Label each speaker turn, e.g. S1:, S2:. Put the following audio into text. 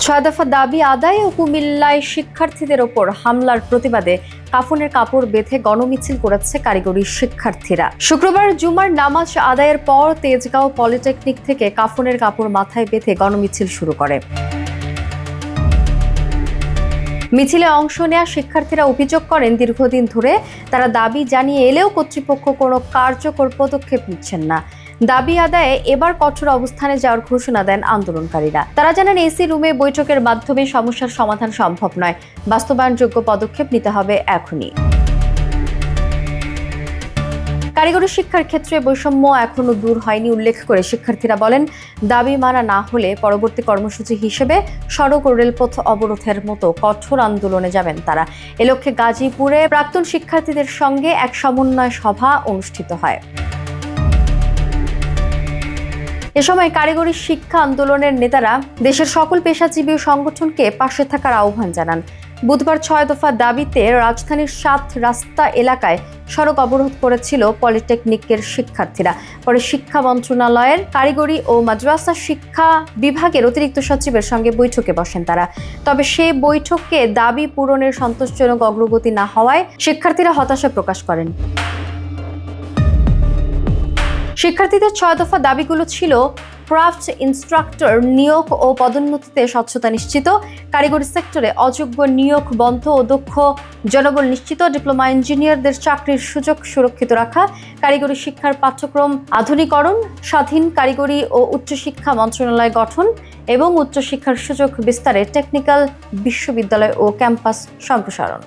S1: 6 দফা দাবি আদায় ও কুমিল্লায় শিক্ষার্থীদের ওপর হামলার প্রতিবাদে কাফনের কাপড় বেঁধে গণমিছিল করেছে কারিগরি শিক্ষার্থীরা। শুক্রবার জুমার নামাজ আদায়ের পর তেজগাঁও পলিটেকনিক থেকে কাফনের কাপড় মাথায় বেঁধে গণমিছিল শুরু করে। মিছিলে অংশ নেওয়া শিক্ষার্থীরা অভিযোগ করেন, দীর্ঘদিন ধরে তারা দাবি জানিয়ে এলেও কর্তৃপক্ষ কোনো কার্যকর পদক্ষেপ নিচ্ছেন না। দাবি আদায়ে এবার কঠোর অবস্থানে যাওয়ার ঘোষণা দেন আন্দোলনকারীরা। তারা জানান, এসি রুমে বৈঠকের মাধ্যমে সমস্যার সমাধান সম্ভব নয়, বাস্তবায়নযোগ্য পদক্ষেপ নিতে হবে এখনই। কারিগরি শিক্ষার ক্ষেত্রে বৈষম্য এখনো দূর হয়নি উল্লেখ করে শিক্ষার্থীরা বলেন, দাবি মানা না হলে পরবর্তী কর্মসূচি হিসেবে সড়ক ও রেলপথ অবরোধের মতো কঠোর আন্দোলনে যাবেন তারা। এ লক্ষ্যে গাজীপুরে প্রাক্তন শিক্ষার্থীদের সঙ্গে এক সমন্বয় সভা অনুষ্ঠিত হয়। এ সময় কারিগরি শিক্ষা আন্দোলনের নেতারা দেশের সকল পেশাজীবী সংগঠনকে পাশে থাকার আহ্বান জানান। বুধবার 6 দফা দাবিতে রাজধানীর 7 রাস্তা এলাকায় সড়ক অবরোধ করেছিল পলিটেকনিকের শিক্ষার্থীরা। পরে শিক্ষা মন্ত্রণালয়ের কারিগরি ও মাদ্রাসা শিক্ষা বিভাগের অতিরিক্ত সচিবের সঙ্গে বৈঠকে বসেন তারা। তবে সেই বৈঠকে দাবি পূরণের সন্তোষজনক অগ্রগতি না হওয়ায় শিক্ষার্থীরা হতাশা প্রকাশ করেন। শিক্ষার্থীদের 6 দফা দাবিগুলো ছিল ক্রাফট ইনস্ট্রাক্টর নিয়োগ ও পদোন্নতিতে স্বচ্ছতা নিশ্চিত, কারিগরি সেক্টরে অযোগ্য নিয়োগ বন্ধ ও দক্ষ জনবল নিশ্চিত, ডিপ্লোমা ইঞ্জিনিয়ারদের চাকরির সুযোগ সুরক্ষিত রাখা, কারিগরি শিক্ষার পাঠ্যক্রম আধুনিকরণ, স্বাধীন কারিগরি ও উচ্চশিক্ষা মন্ত্রণালয় গঠন এবং উচ্চশিক্ষার সুযোগ বিস্তারে টেকনিক্যাল বিশ্ববিদ্যালয় ও ক্যাম্পাস সম্প্রসারণ।